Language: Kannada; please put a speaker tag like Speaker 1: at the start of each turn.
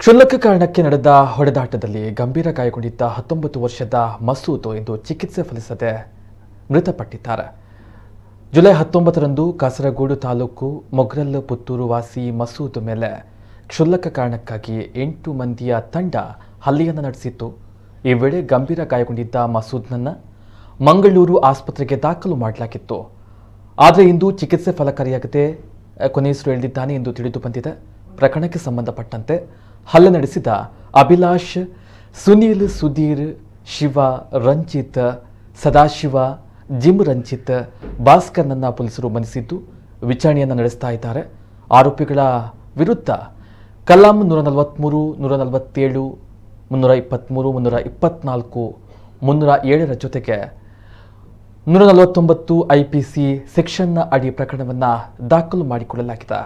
Speaker 1: ಕ್ಷುಲ್ಲಕ ಕಾರಣಕ್ಕೆ ನಡೆದ ಹೊಡೆದಾಟದಲ್ಲಿ ಗಂಭೀರ ಗಾಯಗೊಂಡಿದ್ದ 19 ವರ್ಷದ ಮಸೂದ್ ಇಂದು ಚಿಕಿತ್ಸೆ ಫಲಿಸದೆ ಮೃತಪಟ್ಟಿದ್ದಾರೆ. ಜುಲೈ 19ರಂದು ಕಾಸರಗೋಡು ತಾಲೂಕು ಮೊಗ್ರಲ್ ಪುತ್ತೂರು ವಾಸಿ ಮಸೂದ್ ಮೇಲೆ ಕ್ಷುಲ್ಲಕ ಕಾರಣಕ್ಕಾಗಿ 8 ಮಂದಿಯ ತಂಡ ಹಲ್ಲೆಯನ್ನು ನಡೆಸಿತ್ತು. ಈ ವೇಳೆ ಗಂಭೀರ ಗಾಯಗೊಂಡಿದ್ದ ಮಸೂದ್ನನ್ನು ಮಂಗಳೂರು ಆಸ್ಪತ್ರೆಗೆ ದಾಖಲು ಮಾಡಲಾಗಿತ್ತು. ಆದರೆ ಇಂದು ಚಿಕಿತ್ಸೆ ಫಲಕಾರಿಯಾಗದೆ ಕೊನೆಯುಸಿರೆಳೆದಿದ್ದಾನೆ ಎಂದು ತಿಳಿದು ಬಂದಿದೆ. ಪ್ರಕರಣಕ್ಕೆ ಸಂಬಂಧಪಟ್ಟಂತೆ ಹಲ್ಲೆ ನಡೆಸಿದ ಅಭಿಲಾಷ್, ಸುನೀಲ್, ಸುಧೀರ್, ಶಿವ, ರಂಜಿತ್, ಸದಾಶಿವ, ಜಿಮ್ ರಂಜಿತ್, ಭಾಸ್ಕರ್ನನ್ನ ಪೊಲೀಸರು ಬಂಧಿಸಿದ್ದು ವಿಚಾರಣೆಯನ್ನು ನಡೆಸ್ತಾ ಇದ್ದಾರೆ. ಆರೋಪಿಗಳ ವಿರುದ್ಧ ಕಲಂ 143, 147, 323, 324, 307ರ ಜೊತೆಗೆ 149 IPC ಸೆಕ್ಷನ್ನ ಅಡಿ ಪ್ರಕರಣವನ್ನು ದಾಖಲು ಮಾಡಿಕೊಳ್ಳಲಾಗಿದೆ.